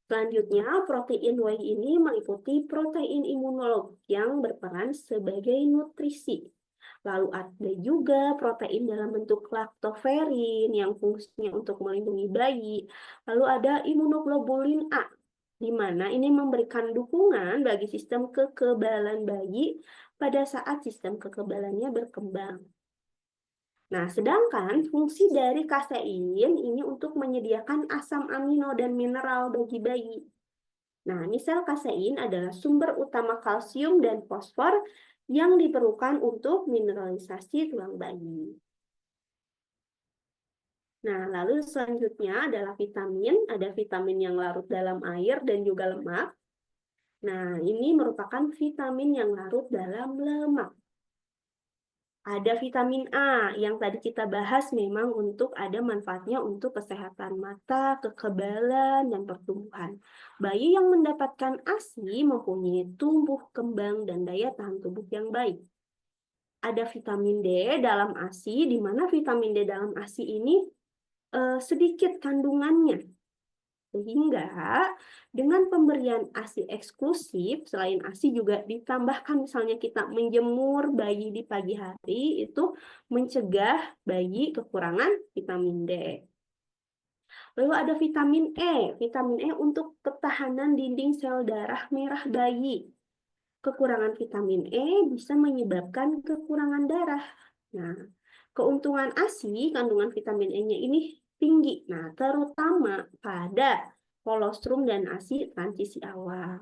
Selanjutnya, protein Y ini mengikuti protein imunolog yang berperan sebagai nutrisi. Lalu ada juga protein dalam bentuk laktoferin yang fungsinya untuk melindungi bayi. Lalu ada imunoglobulin A, di mana ini memberikan dukungan bagi sistem kekebalan bayi pada saat sistem kekebalannya berkembang. Nah, sedangkan fungsi dari kasein ini untuk menyediakan asam amino dan mineral bagi bayi. Nah, misal kasein adalah sumber utama kalsium dan fosfor yang diperlukan untuk mineralisasi tulang bayi. Nah, lalu selanjutnya adalah vitamin. Ada vitamin yang larut dalam air dan juga lemak. Nah, ini merupakan vitamin yang larut dalam lemak. Ada vitamin A yang tadi kita bahas memang untuk ada manfaatnya untuk kesehatan mata, kekebalan, dan pertumbuhan. Bayi yang mendapatkan ASI mempunyai tumbuh kembang dan daya tahan tubuh yang baik. Ada vitamin D dalam ASI, di mana vitamin D dalam ASI ini sedikit kandungannya. Sehingga dengan pemberian ASI eksklusif, selain ASI juga ditambahkan misalnya kita menjemur bayi di pagi hari, itu mencegah bayi kekurangan vitamin D. Lalu ada vitamin E untuk ketahanan dinding sel darah merah bayi. Kekurangan vitamin E bisa menyebabkan kekurangan darah. Nah, keuntungan ASI, kandungan vitamin E-nya ini tinggi. Nah, terutama pada kolostrum dan ASI transisi awal.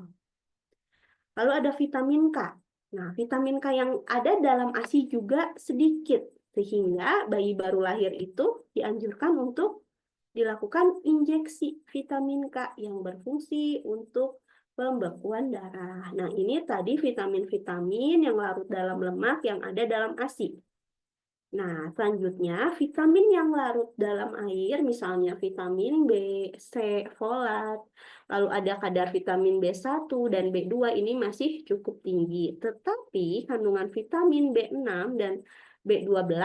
Lalu ada vitamin K. Nah, vitamin K yang ada dalam ASI juga sedikit, sehingga bayi baru lahir itu dianjurkan untuk dilakukan injeksi vitamin K yang berfungsi untuk pembekuan darah. Nah, ini tadi vitamin-vitamin yang larut dalam lemak yang ada dalam ASI. Nah, selanjutnya vitamin yang larut dalam air, misalnya vitamin B, C, folat, lalu ada kadar vitamin B1 dan B2 ini masih cukup tinggi. Tetapi kandungan vitamin B6 dan B12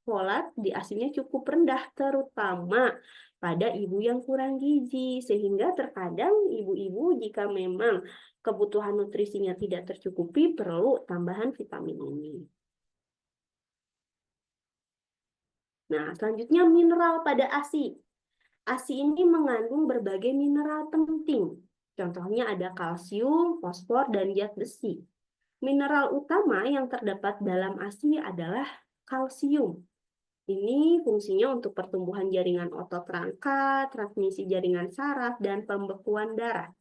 folat di ASINya cukup rendah, terutama pada ibu yang kurang gizi. Sehingga terkadang ibu-ibu jika memang kebutuhan nutrisinya tidak tercukupi, perlu tambahan vitamin ini. Nah, selanjutnya mineral pada ASI. ASI ini mengandung berbagai mineral penting. Contohnya ada kalsium, fosfor, dan zat besi. Mineral utama yang terdapat dalam ASI adalah kalsium. Ini fungsinya untuk pertumbuhan jaringan otot rangka, transmisi jaringan saraf, dan pembekuan darah.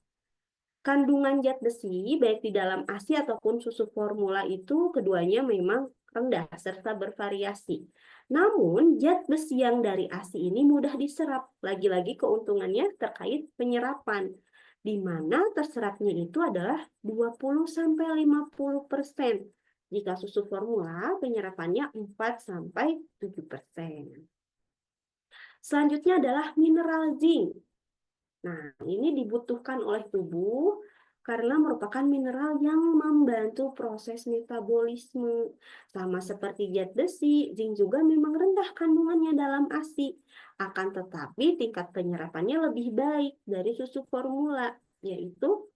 Kandungan zat besi, baik di dalam ASI ataupun susu formula itu, keduanya memang rendah serta bervariasi. Namun, zat besi yang dari ASI ini mudah diserap. Lagi-lagi keuntungannya terkait penyerapan, di mana terserapnya itu adalah 20-50%. Jika susu formula, penyerapannya 4-7%. Selanjutnya adalah mineral zinc. Nah, ini dibutuhkan oleh tubuh karena merupakan mineral yang membantu proses metabolisme. Sama seperti zat besi, zinc juga memang rendah kandungannya dalam ASI. Akan tetapi tingkat penyerapannya lebih baik dari susu formula, yaitu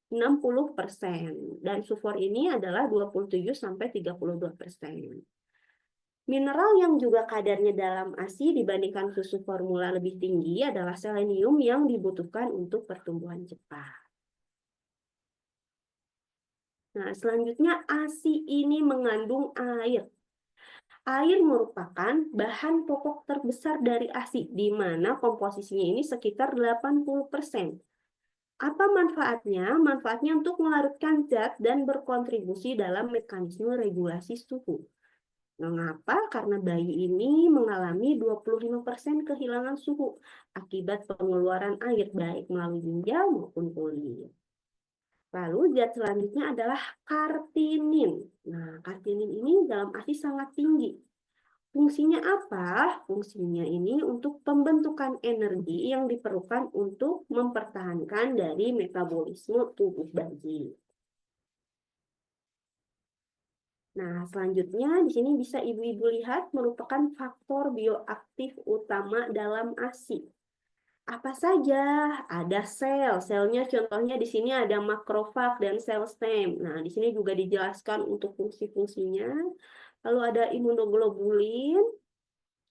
60%. Dan sulfur ini adalah 27-32%. Mineral yang juga kadarnya dalam ASI dibandingkan susu formula lebih tinggi adalah selenium yang dibutuhkan untuk pertumbuhan cepat. Nah, selanjutnya ASI ini mengandung air. Air merupakan bahan pokok terbesar dari ASI, di mana komposisinya ini sekitar 80%. Apa manfaatnya? Manfaatnya untuk melarutkan zat dan berkontribusi dalam mekanisme regulasi suhu. Mengapa? Karena bayi ini mengalami 25% kehilangan suhu akibat pengeluaran air baik melalui ginjal maupun kulit. Lalu zat selanjutnya adalah kartinin. Nah, kartinin ini dalam ASI sangat tinggi. Fungsinya apa? Fungsinya ini untuk pembentukan energi yang diperlukan untuk mempertahankan dari metabolisme tubuh bayi. Nah, selanjutnya di sini bisa ibu-ibu lihat merupakan faktor bioaktif utama dalam ASI. Apa saja? Ada sel. Selnya contohnya di sini ada makrofag dan sel stem. Nah, di sini juga dijelaskan untuk fungsi-fungsinya. Lalu ada imunoglobulin,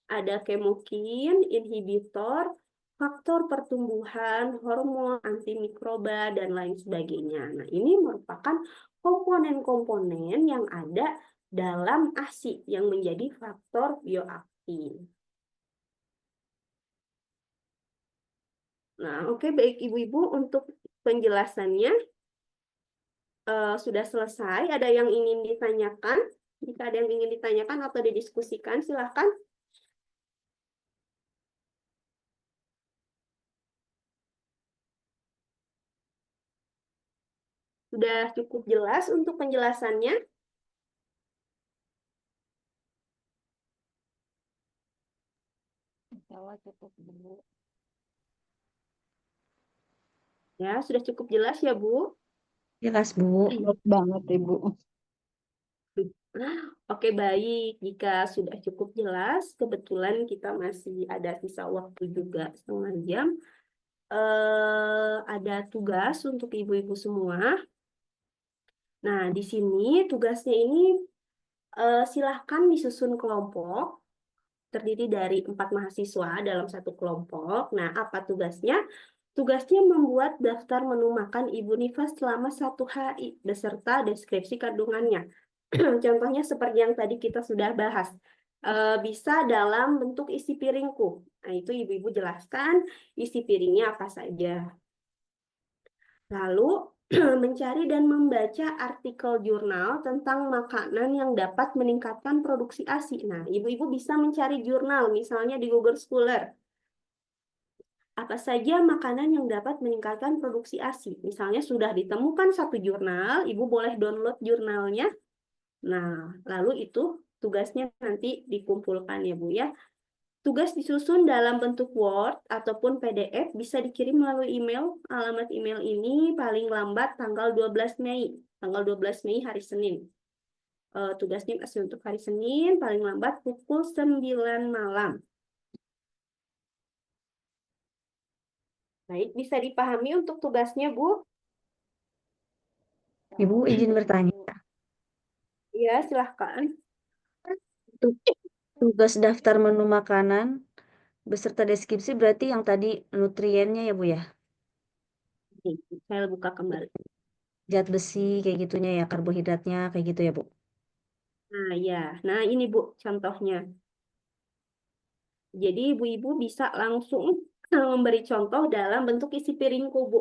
ada kemokin, inhibitor, faktor pertumbuhan, hormon, antimikroba, dan lain sebagainya. Nah, ini merupakan komponen-komponen yang ada dalam ASI yang menjadi faktor bioaktif. Nah, oke, baik Ibu-Ibu, untuk penjelasannya sudah selesai. Ada yang ingin ditanyakan? Jika ada yang ingin ditanyakan atau didiskusikan, silahkan. Sudah cukup jelas untuk penjelasannya? Cukup, Bu. Ya, sudah cukup jelas ya, Bu? Jelas, Bu. Jelas banget, Ibu. Oke, baik. Jika sudah cukup jelas, kebetulan kita masih ada sisa waktu juga 1/2 jam. Ada tugas untuk ibu-ibu semua. Nah, di sini tugasnya ini silahkan disusun kelompok terdiri dari 4 mahasiswa dalam satu kelompok. Nah, apa tugasnya? Tugasnya membuat daftar menu makan Ibu Nifas selama 1 hari beserta deskripsi kandungannya. Contohnya seperti yang tadi kita sudah bahas. Bisa dalam bentuk isi piringku. Nah, itu ibu-ibu jelaskan isi piringnya apa saja. Lalu mencari dan membaca artikel jurnal tentang makanan yang dapat meningkatkan produksi ASI. Nah, ibu-ibu bisa mencari jurnal, misalnya di Google Scholar. Apa saja makanan yang dapat meningkatkan produksi ASI? Misalnya sudah ditemukan satu jurnal, ibu boleh download jurnalnya. Nah, lalu itu tugasnya nanti dikumpulkan ya Bu ya. Tugas disusun dalam bentuk Word ataupun PDF bisa dikirim melalui email. Alamat email ini paling lambat tanggal 12 Mei. Tanggal 12 Mei hari Senin. Tugasnya masih untuk hari Senin, paling lambat pukul 9 malam. Baik, bisa dipahami untuk tugasnya, Bu? Ibu izin bertanya. Ya, silahkan. Untuk tugas daftar menu makanan beserta deskripsi berarti yang tadi nutriennya ya, Bu ya? Nih, saya buka kembali. Zat besi kayak gitunya ya, karbohidratnya kayak gitu ya, Bu? Nah, ya. Nah, ini Bu contohnya. Jadi ibu-ibu bisa langsung memberi contoh dalam bentuk isi piringku, Bu.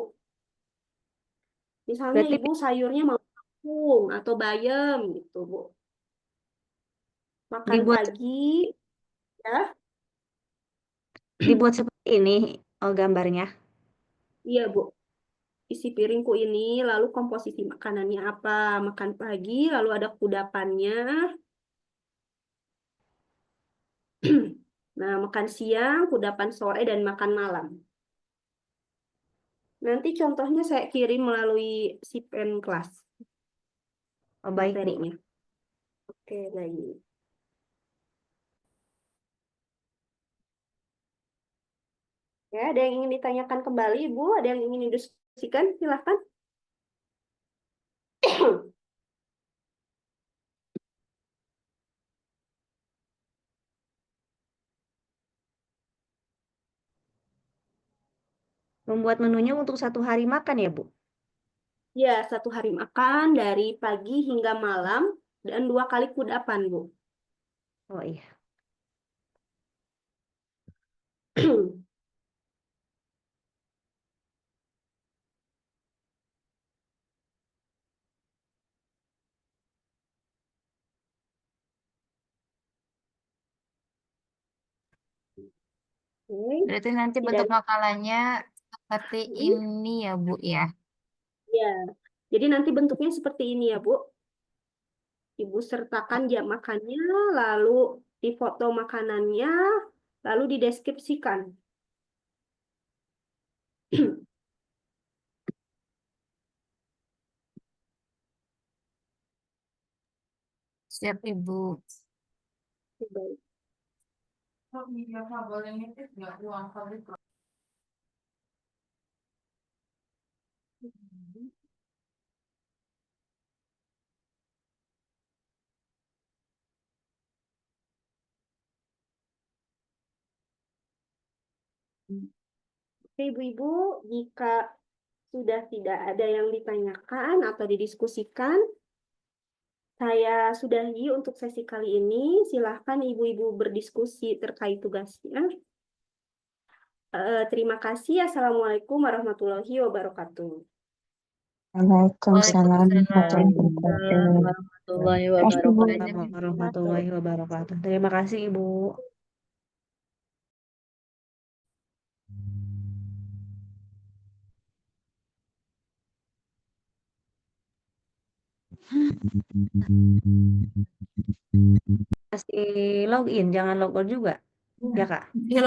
Misalnya Berarti ibu sayurnya mau kangkung atau bayam gitu, Bu. Makan dibuat pagi, ya. dibuat seperti ini gambarnya. Iya, Bu. Isi piringku ini, lalu komposisi makanannya apa? Makan pagi, lalu ada kudapannya. Nah, makan siang, kudapan sore, dan makan malam. Nanti contohnya saya kirim melalui Sipen kelas Oh, baik, Bu. materinya. Oke, baik. Ya, ada yang ingin ditanyakan kembali, Ibu? Ada yang ingin didiskusikan? Silahkan. Membuat menunya untuk 1 hari makan ya, Bu? Ya, 1 hari makan dari pagi hingga malam dan 2 kali kudapan, Bu. Oh iya. Oke, Berarti nanti tidak. bentuk makalahnya seperti ini ya, Bu ya. Ya, jadi nanti bentuknya seperti ini ya, Bu. Ibu sertakan jam makannya, lalu difoto makanannya, lalu dideskripsikan. Siap, Ibu. Baik. Oke, Ibu-Ibu, jika sudah tidak ada yang ditanyakan atau didiskusikan, saya sudahi untuk sesi kali ini. Silahkan Ibu-Ibu berdiskusi terkait tugasnya. Terima kasih. Assalamualaikum warahmatullahi wabarakatuh. Waalaikumsalam Waalaikumsalam warahmatullahi warahmatullahi wabarakatuh. Terima kasih, Ibu. Kasih login, jangan logout juga. Ya, Kak? Ya,